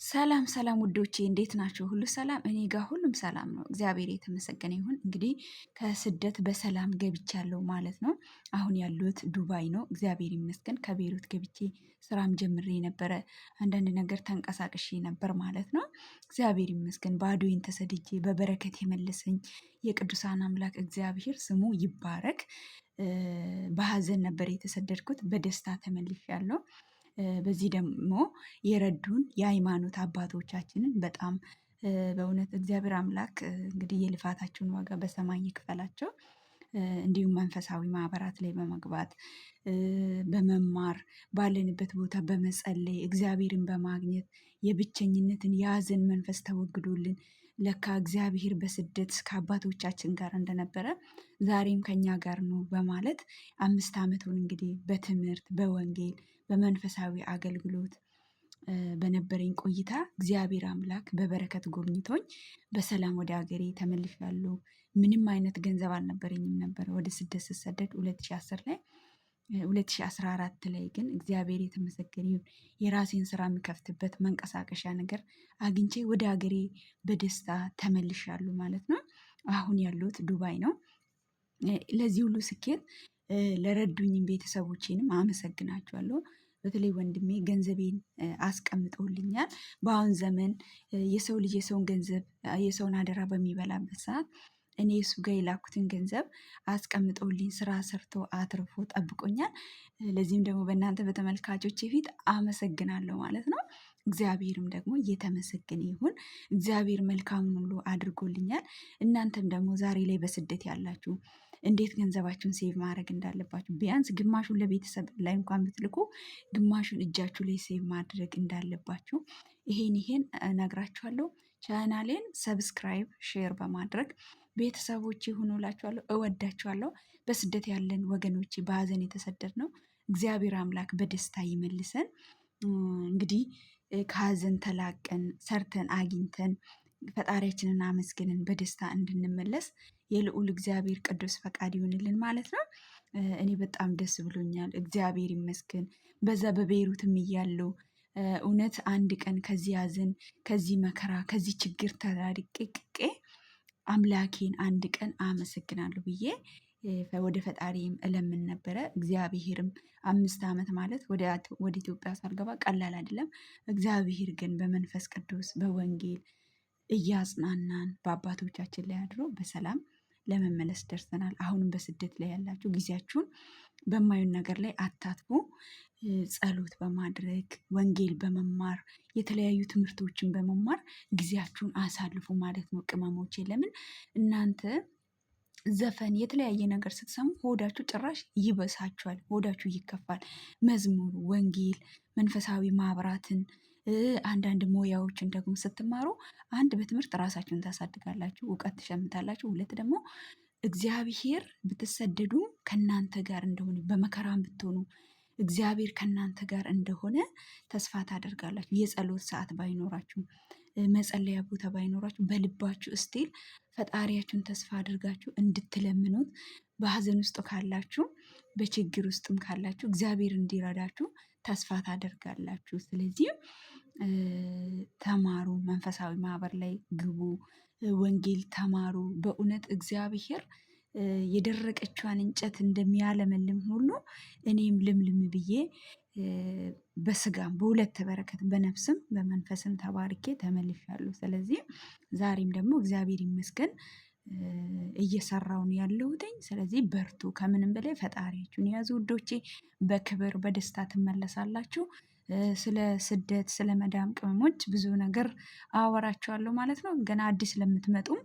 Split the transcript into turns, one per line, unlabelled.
ሰላም ሰላም ውዶቼ እንዴት ናቸው? ሁሉ ሰላም? እኔ ጋር ሁሉም ሰላም ነው። እግዚአብሔር የተመሰገነ ይሁን። እንግዲህ ከስደት በሰላም ገብቻለሁ ማለት ነው። አሁን ያሉት ዱባይ ነው። እግዚአብሔር ይመስገን። ከቤሩት ገብቼ ስራም ጀምሬ ነበረ። አንዳንድ ነገር ተንቀሳቅሼ ነበር ማለት ነው። እግዚአብሔር ይመስገን። ባዶዬን ተሰድጄ በበረከት የመለሰኝ የቅዱሳን አምላክ እግዚአብሔር ስሙ ይባረክ። በሀዘን ነበር የተሰደድኩት፣ በደስታ ተመልሻለሁ። በዚህ ደግሞ የረዱን የሃይማኖት አባቶቻችንን በጣም በእውነት እግዚአብሔር አምላክ እንግዲህ የልፋታቸውን ዋጋ በሰማይ ይክፈላቸው። እንዲሁም መንፈሳዊ ማህበራት ላይ በመግባት በመማር ባለንበት ቦታ በመጸለይ እግዚአብሔርን በማግኘት የብቸኝነትን የሀዘን መንፈስ ተወግዶልን ለካ እግዚአብሔር በስደት ከአባቶቻችን ጋር እንደነበረ ዛሬም ከኛ ጋር ነው በማለት 5 ዓመቱን እንግዲህ በትምህርት በወንጌል በመንፈሳዊ አገልግሎት በነበረኝ ቆይታ እግዚአብሔር አምላክ በበረከት ጎብኝቶኝ በሰላም ወደ ሀገሬ ተመልሻለሁ። ምንም አይነት ገንዘብ አልነበረኝም ነበረ ወደ ስደት ስሰደድ 2010 ላይ 2014 ላይ ግን እግዚአብሔር የተመሰገነ ይሁን የራሴን ስራ የምከፍትበት መንቀሳቀሻ ነገር አግኝቼ ወደ ሀገሬ በደስታ ተመልሻለሁ ማለት ነው። አሁን ያለሁት ዱባይ ነው። ለዚህ ሁሉ ስኬት ለረዱኝም ቤተሰቦቼንም አመሰግናቸዋለሁ። በተለይ ወንድሜ ገንዘቤን አስቀምጠውልኛል። በአሁን ዘመን የሰው ልጅ የሰውን ገንዘብ የሰውን አደራ በሚበላበት ሰዓት እኔ እሱ ጋር የላኩትን ገንዘብ አስቀምጠውልኝ ስራ ሰርቶ አትርፎ ጠብቆኛል። ለዚህም ደግሞ በእናንተ በተመልካቾች ፊት አመሰግናለሁ ማለት ነው። እግዚአብሔርም ደግሞ እየተመሰገነ ይሁን። እግዚአብሔር መልካሙን ሁሉ አድርጎልኛል። እናንተም ደግሞ ዛሬ ላይ በስደት ያላችሁ እንዴት ገንዘባችሁን ሴቭ ማድረግ እንዳለባችሁ ቢያንስ ግማሹን ለቤተሰብ ላይ እንኳን ብትልኩ ግማሹን እጃችሁ ላይ ሴቭ ማድረግ እንዳለባችሁ ይሄን እነግራችኋለሁ። ቻናሌን ሰብስክራይብ ሼር በማድረግ ቤተሰቦች ይሁኑ እላችኋለሁ። እወዳችኋለሁ። በስደት ያለን ወገኖች በሀዘን የተሰደድ ነው እግዚአብሔር አምላክ በደስታ ይመልሰን። እንግዲህ ከሀዘን ተላቀን ሰርተን አግኝተን ፈጣሪያችንን አመስግነን በደስታ እንድንመለስ የልዑል እግዚአብሔር ቅዱስ ፈቃድ ይሆንልን ማለት ነው። እኔ በጣም ደስ ብሎኛል። እግዚአብሔር ይመስገን። በዛ በቤይሩትም እያለሁ እውነት አንድ ቀን ከዚህ ሀዘን ከዚህ መከራ ከዚህ ችግር ተላቅቄ አምላኬን አንድ ቀን አመሰግናለሁ ብዬ ወደ ፈጣሪም እለምን ነበረ። እግዚአብሔርም 5 ዓመት ማለት ወደ ኢትዮጵያ ሳልገባ ቀላል አይደለም። እግዚአብሔር ግን በመንፈስ ቅዱስ በወንጌል እያጽናናን በአባቶቻችን ላይ አድሮ በሰላም ለመመለስ ደርሰናል። አሁንም በስደት ላይ ያላችሁ ጊዜያችሁን በማዩን ነገር ላይ አታጥፉ። ጸሎት በማድረግ ወንጌል በመማር የተለያዩ ትምህርቶችን በመማር ጊዜያችሁን አሳልፉ ማለት ነው። ቅመሞቼ ለምን እናንተ ዘፈን የተለያየ ነገር ስትሰሙ ሆዳችሁ ጭራሽ ይበሳችኋል፣ ሆዳችሁ ይከፋል። መዝሙር፣ ወንጌል፣ መንፈሳዊ ማህበራትን አንዳንድ ሞያዎችን ደግሞ ስትማሩ አንድ በትምህርት ራሳችሁን ታሳድጋላችሁ፣ እውቀት ትሸምታላችሁ። ሁለት ደግሞ እግዚአብሔር ብትሰደዱ ከእናንተ ጋር እንደሆነ በመከራም ብትሆኑ እግዚአብሔር ከእናንተ ጋር እንደሆነ ተስፋ ታደርጋላችሁ። የጸሎት ሰዓት ባይኖራችሁ መጸለያ ቦታ ባይኖራችሁ በልባችሁ እስቲል ፈጣሪያችሁን ተስፋ አድርጋችሁ እንድትለምኑት በሀዘን ውስጥ ካላችሁ በችግር ውስጥም ካላችሁ እግዚአብሔር እንዲረዳችሁ ተስፋ ታደርጋላችሁ። ስለዚህ ተማሩ፣ መንፈሳዊ ማህበር ላይ ግቡ፣ ወንጌል ተማሩ። በእውነት እግዚአብሔር የደረቀችዋን እንጨት እንደሚያለመልም ሁሉ እኔም ልምልም ብዬ በስጋም በሁለት በረከት በነፍስም በመንፈስም ተባርኬ ተመልሻለሁ። ስለዚህ ዛሬም ደግሞ እግዚአብሔር ይመስገን እየሰራው ነው ያለሁትኝ። ስለዚህ በርቱ። ከምንም በላይ ፈጣሪያችሁን ያዙ ውዶቼ። በክብር በደስታ ትመለሳላችሁ። ስለ ስደት ስለ መዳም ቅመሞች ብዙ ነገር አወራችኋለሁ ማለት ነው። ገና አዲስ ለምትመጡም